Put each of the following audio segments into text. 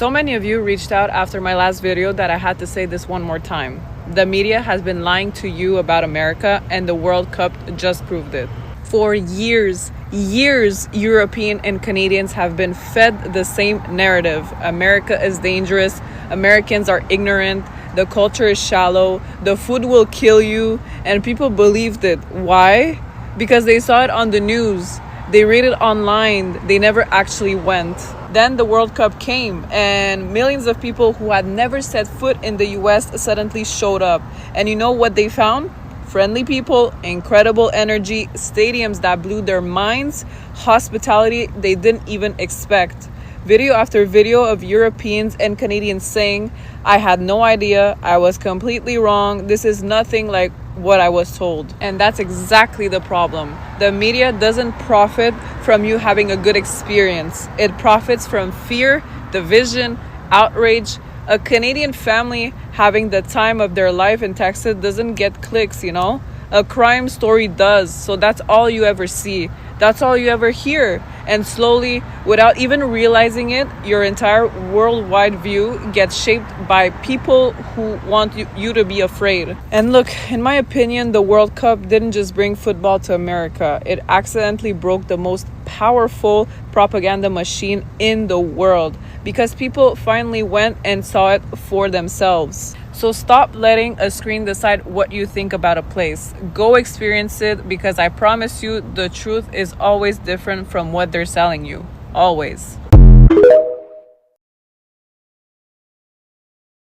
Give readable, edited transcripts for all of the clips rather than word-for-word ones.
So many of you reached out after my last video that I had to say this one more time. The media has been lying to you about America, and the World Cup just proved it. For years, European and Canadians have been fed the same narrative. America is dangerous, Americans are ignorant, the culture is shallow, the food will kill you, and people believed it. Why? Because they saw it on the news. They read it online. They never actually went. Then the World Cup came, and millions of people who had never set foot in the US suddenly showed up. And you know what they found? Friendly people, incredible energy, stadiums that blew their minds, hospitality they didn't even expect. Video after video of Europeans and Canadians saying, I had no idea, I was completely wrong, this is nothing like what I was told. And that's exactly the problem. The media doesn't profit from you having a good experience. It profits from fear, division, outrage. A Canadian family having the time of their life in Texas doesn't get clicks, you know? A crime story does. So that's all you ever see. That's all you ever hear. And slowly, without even realizing it, your entire worldwide view gets shaped by people who want you to be afraid. And look, in my opinion, the World Cup didn't just bring football to America. It accidentally broke the most powerful propaganda machine in the world, because people finally went and saw it for themselves. So stop letting a screen decide what you think about a place. Go experience it, because I promise you the truth is always different from what they're selling you. Always.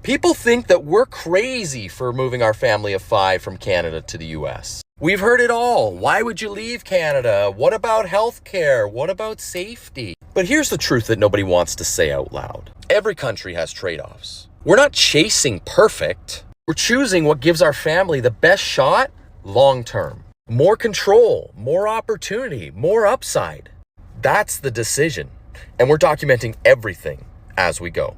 People think that we're crazy for moving our family of 5 from Canada to the US. We've heard it all. Why would you leave Canada? What about healthcare? What about safety? But here's the truth that nobody wants to say out loud. Every country has trade-offs. We're not chasing perfect. We're choosing what gives our family the best shot long term. More control, more opportunity, more upside. That's the decision. And we're documenting everything as we go.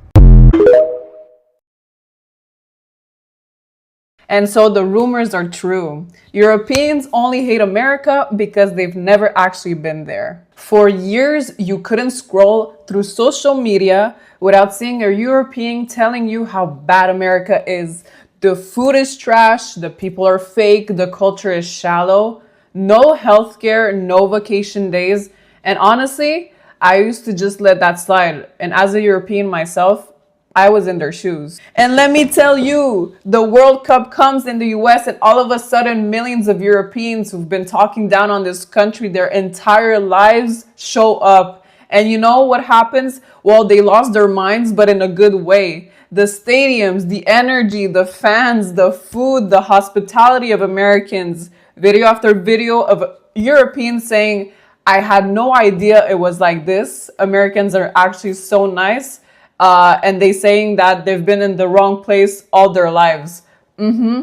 And so the rumors are true. Europeans only hate America because they've never actually been there. For years, you couldn't scroll through social media without seeing a European telling you how bad America is. The food is trash, the people are fake, the culture is shallow, no healthcare, no vacation days. And honestly, I used to just let that slide. And as a European myself, I was in their shoes. And let me tell you, the World Cup comes in the US, and all of a sudden millions of Europeans who've been talking down on this country their entire lives show up. And you know what happens? Well, they lost their minds, but in a good way. The stadiums, the energy, the fans, the food, the hospitality of Americans. Video after video of Europeans saying, I had no idea it was like this. Americans are actually so nice. And they saying that they've been in the wrong place all their lives.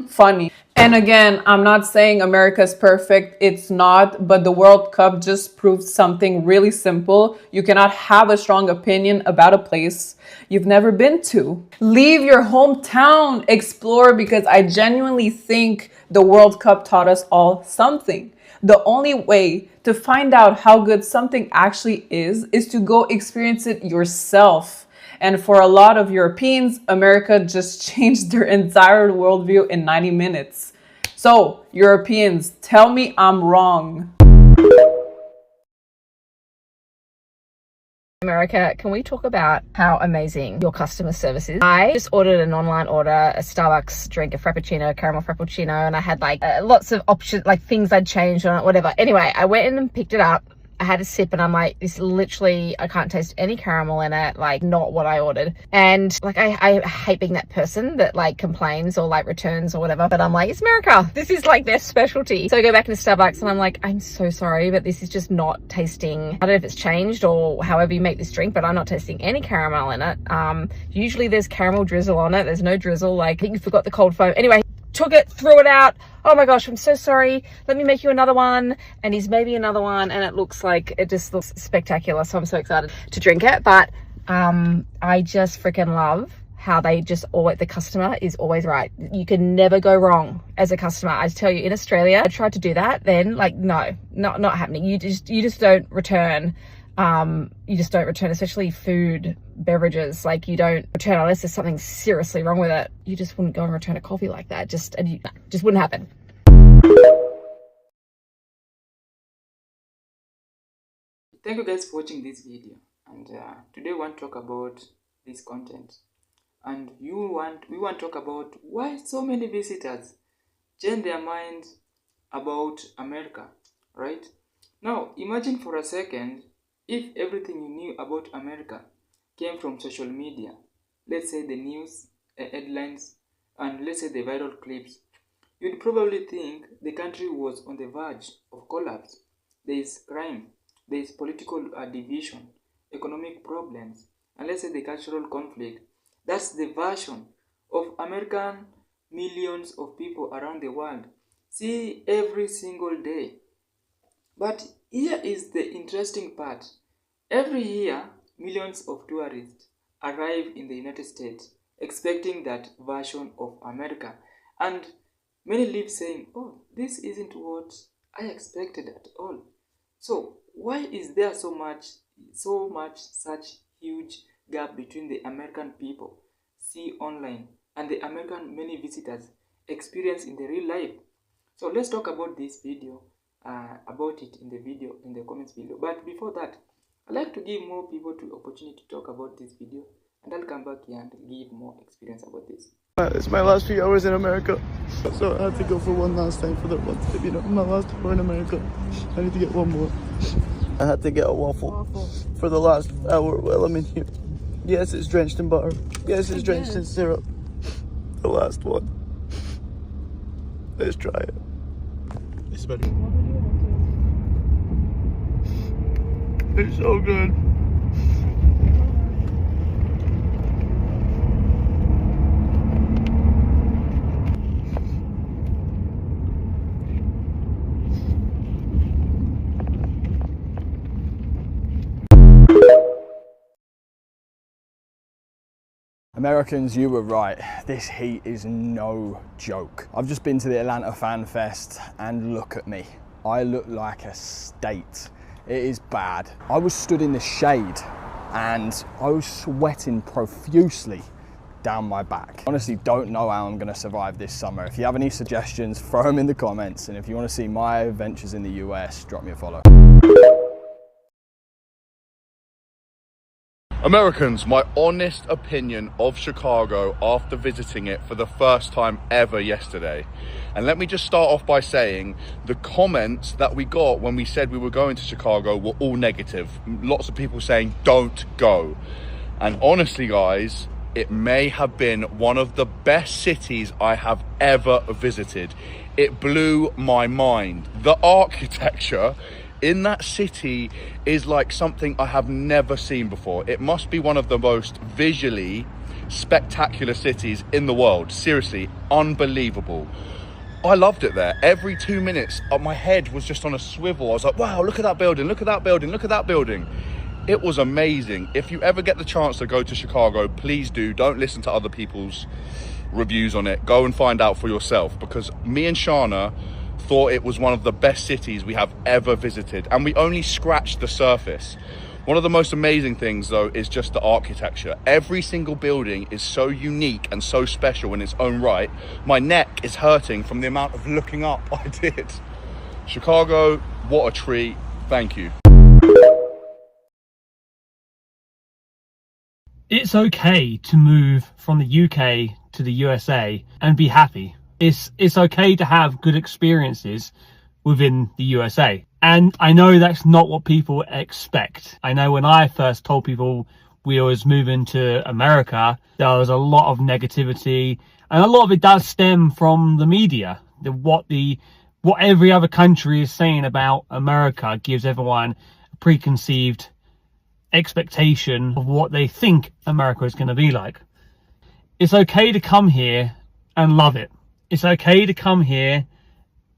Funny. And again, I'm not saying America's perfect. It's not. But the World Cup just proved something really simple. You cannot have a strong opinion about a place you've never been to. Leave your hometown, explore, because I genuinely think the World Cup taught us all something. The only way to find out how good something actually is to go experience it yourself. And for a lot of Europeans, America just changed their entire worldview in 90 minutes. So, Europeans, tell me I'm wrong. America, can we talk about how amazing your customer service is? I just ordered an online order, a Starbucks drink, a Frappuccino, a caramel Frappuccino, and I had like lots of options, like things I'd changed on it, whatever. Anyway, I went in and picked it up. I had a sip and I'm like, this literally, I can't taste any caramel in it, like not what I ordered. And like, I hate being that person that like complains or like returns or whatever, but I'm like, it's America. This is like their specialty. So I go back into Starbucks and I'm like, I'm so sorry, but this is just not tasting, I don't know if it's changed or however you make this drink, but I'm not tasting any caramel in it. Usually there's caramel drizzle on it. There's no drizzle. Like I think you forgot the cold foam. Anyway, took it, threw it out. Oh my gosh, I'm so sorry. Let me make you another one. And he's made me another one, and it just looks spectacular. So I'm so excited to drink it. But I just freaking love how they just always, the customer is always right. You can never go wrong as a customer. I tell you, in Australia, I tried to do that, then like, no, not happening. You just don't return. you just don't return, especially food, beverages. Like, you don't return unless there's something seriously wrong with it. You just wouldn't go and return a coffee like that. Just wouldn't happen. Thank you guys for watching this video, and today we want to talk about this content, and we want to talk about why so many visitors change their minds about America. Right now, imagine for a second if everything you knew about America came from social media. Let's say the news, headlines, and let's say the viral clips. You'd probably think the country was on the verge of collapse. There is crime, there is political division, economic problems, and let's say the cultural conflict. That's the version of American millions of people around the world see every single day. But here is the interesting part. Every year, millions of tourists arrive in the United States expecting that version of America, and many leave saying, "Oh, this isn't what I expected at all." So why is there so much such huge gap between the American people see online and the American many visitors experience in the real life? So let's talk about this video, about it in the comments below. But before that, I'd like to give more people the opportunity to talk about this video, and I'll come back here and give more experience about this. It's my last few hours in America, so I had to go for one last time for the one. You know, my last hour in America. I need to get one more. I had to get a waffle for the last hour while I'm in here. Yes, it's drenched in butter. Yes, it's drenched in syrup. The last one. Let's try it. It's better. It's so good. Americans, you were right. This heat is no joke. I've just been to the Atlanta Fan Fest and look at me. I look like a state. It is bad. I was stood in the shade and I was sweating profusely down my back. Honestly, don't know how I'm gonna survive this summer. If you have any suggestions, throw them in the comments. And if you wanna see my adventures in the US, drop me a follow. Americans, my honest opinion of Chicago after visiting it for the first time ever yesterday. And let me just start off by saying the comments that we got when we said we were going to Chicago were all negative. Lots of people saying, don't go. And honestly, guys, it may have been one of the best cities I have ever visited. It blew my mind. The architecture in that city is like something I have never seen before. It must be one of the most visually spectacular cities in the world. Seriously, unbelievable. I loved it there. Every 2 minutes, my head was just on a swivel. I was like, wow, look at that building, look at that building, look at that building. It was amazing. If you ever get the chance to go to Chicago, please do. Don't listen to other people's reviews on it. Go and find out for yourself, because me and Shana thought it was one of the best cities we have ever visited, and we only scratched the surface. One of the most amazing things though is just the architecture. Every single building is so unique and so special in its own right. My neck is hurting from the amount of looking up I did. Chicago, what a treat. Thank you. It's okay to move from the UK to the USA and be happy. It's okay to have good experiences within the USA. And I know that's not what people expect. I know when I first told people we was moving to America, there was a lot of negativity, and a lot of it does stem from the media. What every other country is saying about America gives everyone a preconceived expectation of what they think America is going to be like. It's okay to come here and love it. It's okay to come here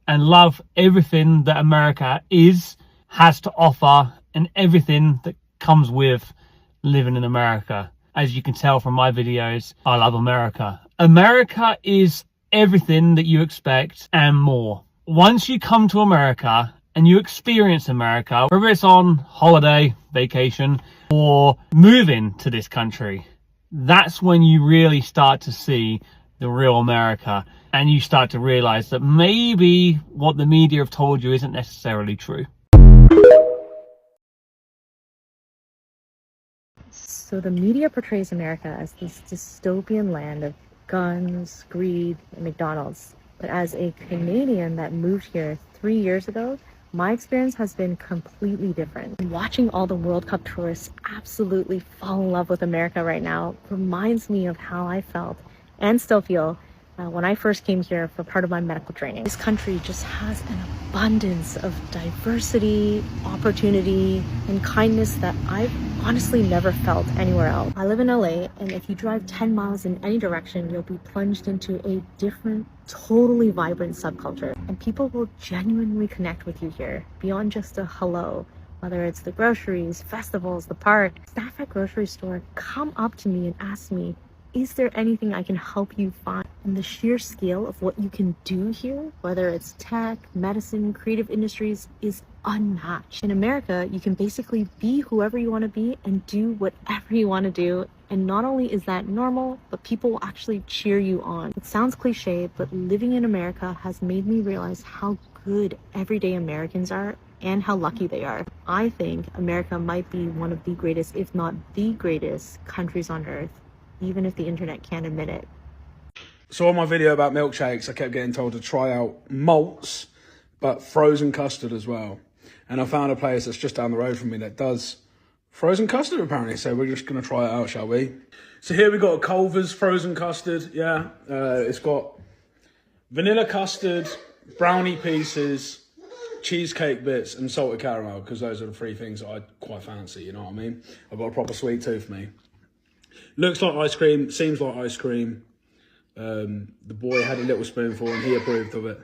and love everything that America has to offer, and everything that comes with living in America. As you can tell from my videos, I love America. America is everything that you expect and more. Once you come to America and you experience America, whether it's on holiday, vacation, or moving to this country, that's when you really start to see the real America, and you start to realize that maybe what the media have told you isn't necessarily true. So the media portrays America as this dystopian land of guns, greed, and McDonald's. But as a Canadian that moved here 3 years ago, my experience has been completely different. Watching all the World Cup tourists absolutely fall in love with America right now reminds me of how I felt and still feel when I first came here for part of my medical training. This country just has an abundance of diversity, opportunity, and kindness that I've honestly never felt anywhere else. I live in LA, and if you drive 10 miles in any direction, you'll be plunged into a different, totally vibrant subculture. And people will genuinely connect with you here, beyond just a hello. Whether it's the groceries, festivals, the park, staff at grocery store come up to me and ask me, is there anything I can help you find? And the sheer scale of what you can do here, whether it's tech, medicine, creative industries, is unmatched. In America, you can basically be whoever you want to be and do whatever you want to do. And not only is that normal, but people will actually cheer you on. It sounds cliche, but living in America has made me realize how good everyday Americans are and how lucky they are. I think America might be one of the greatest, if not the greatest, countries on earth, even if the internet can't admit it. So on my video about milkshakes, I kept getting told to try out malts, but frozen custard as well. And I found a place that's just down the road from me that does frozen custard apparently. So we're just going to try it out, shall we? So here we got a Culver's frozen custard. Yeah, it's got vanilla custard, brownie pieces, cheesecake bits, and salted caramel, because those are the three things that I quite fancy, you know what I mean? I've got a proper sweet tooth, me. Looks like ice cream, seems like ice cream. The boy had a little spoonful and he approved of it.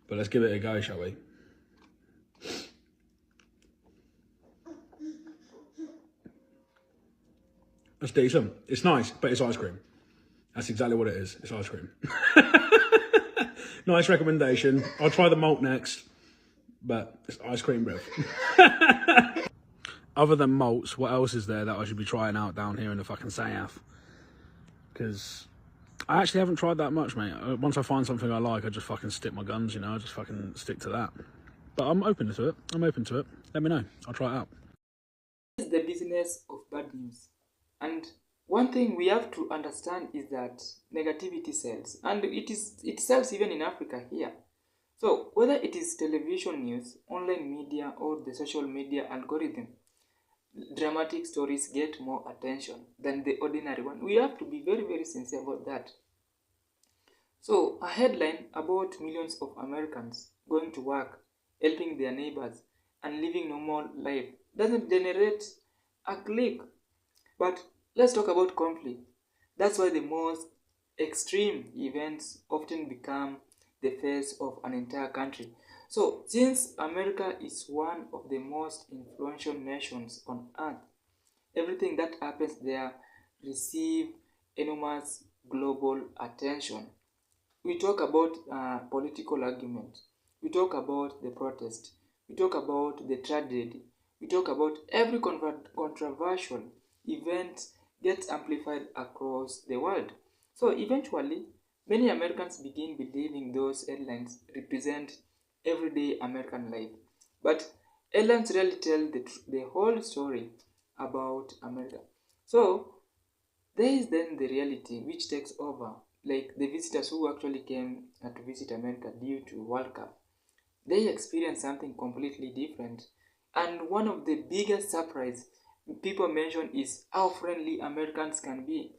But let's give it a go, shall we? That's decent. It's nice, but it's ice cream. That's exactly what it is. It's ice cream. Nice recommendation. I'll try the malt next, but it's ice cream, bruv. Other than malts, what else is there that I should be trying out down here in the fucking South? Because I actually haven't tried that much, mate. Once I find something I like, I just fucking stick my guns, you know? I just fucking stick to that. But I'm open to it. I'm open to it. Let me know. I'll try it out. This is the business of bad news. And one thing we have to understand is that negativity sells. And it sells even in Africa here. So whether it is television news, online media, or the social media algorithm, dramatic stories get more attention than the ordinary one. We have to be very, very sincere about that. So a headline about millions of Americans going to work, helping their neighbors, and living normal life doesn't generate a click. But let's talk about conflict. That's why the most extreme events often become the face of an entire country. So, since America is one of the most influential nations on earth, everything that happens there receives enormous global attention. We talk about political argument. We talk about the protest. We talk about the tragedy. We talk about every controversial event gets amplified across the world. So eventually, many Americans begin believing those headlines represent everyday American life. But headlines rarely tell the whole story about America. So there is then the reality which takes over, like the visitors who actually came to visit America due to World Cup. They experienced something completely different. And one of the biggest surprise people mention is how friendly Americans can be.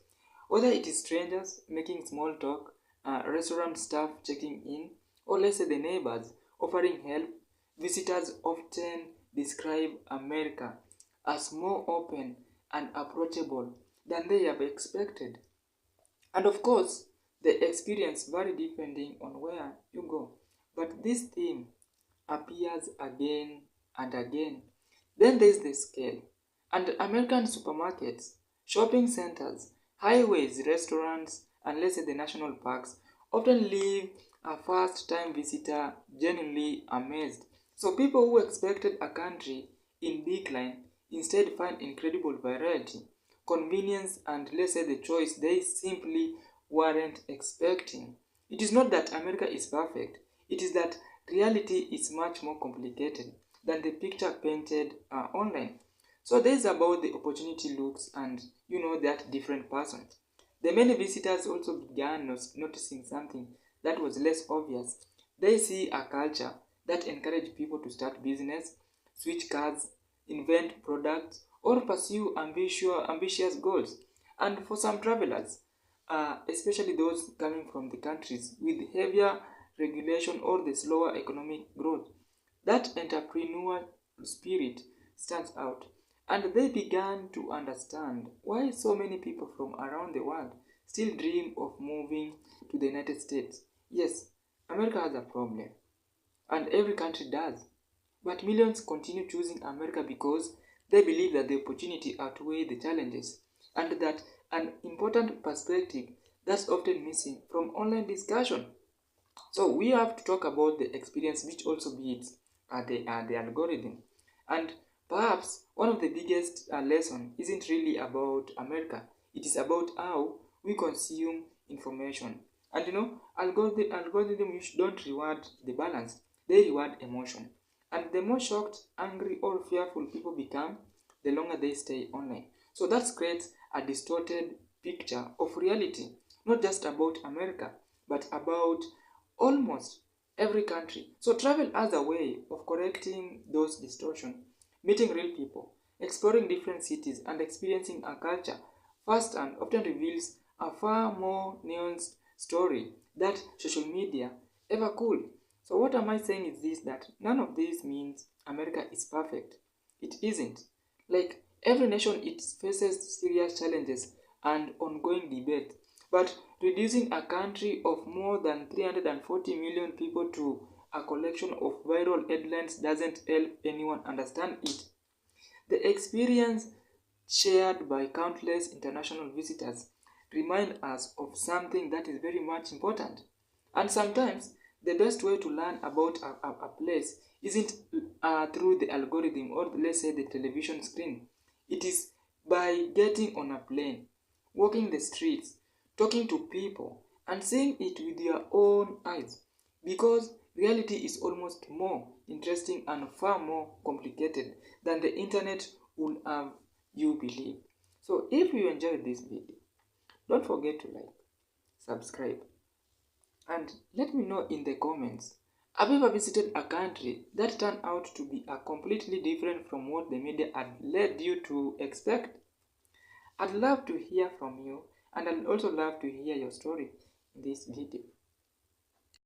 Whether it is strangers making small talk, restaurant staff checking in, or let's say the neighbors offering help, visitors often describe America as more open and approachable than they have expected. And of course, the experience vary depending on where you go. But this theme appears again and again. Then there's the scale. And American supermarkets, shopping centers, highways, restaurants, and let's say the national parks often leave a first-time visitor genuinely amazed. So people who expected a country in decline instead find incredible variety, convenience, and let's say the choice they simply weren't expecting. It is not that America is perfect, it is that reality is much more complicated than the picture painted online. So this is about the opportunity looks and that different person. The many visitors also began noticing something that was less obvious. They see a culture that encourages people to start business, switch cars, invent products, or pursue ambitious goals. And for some travelers, especially those coming from the countries with heavier regulation or the slower economic growth, that entrepreneurial spirit stands out. And they began to understand why so many people from around the world still dream of moving to the United States. Yes, America has a problem, and every country does. But millions continue choosing America because they believe that the opportunity outweigh the challenges, and that an important perspective that's often missing from online discussion. So we have to talk about the experience, which also beats the algorithm. And perhaps one of the biggest lesson isn't really about America. It is about how we consume information. And algorithm don't reward the balance; they reward emotion. And the more shocked, angry, or fearful people become, the longer they stay online. So that creates a distorted picture of reality, not just about America, but about almost every country. So travel as a way of correcting those distortions, meeting real people, exploring different cities, and experiencing a culture firsthand often reveals a far more nuanced story that social media ever could. So what am I saying is this, that none of this means America is perfect. It isn't. Like every nation, it faces serious challenges and ongoing debate. But reducing a country of more than 340 million people to a collection of viral headlines doesn't help anyone understand it. The experience shared by countless international visitors remind us of something that is very much important. And sometimes the best way to learn about a place isn't through the algorithm or let's say the television screen. It is by getting on a plane, walking the streets, talking to people, and seeing it with your own eyes. Because reality is almost more interesting and far more complicated than the internet will have you believe. So if you enjoyed this video, don't forget to like, subscribe, and let me know in the comments. Have you ever visited a country that turned out to be a completely different from what the media had led you to expect? I'd love to hear from you, and I'd also love to hear your story in this video.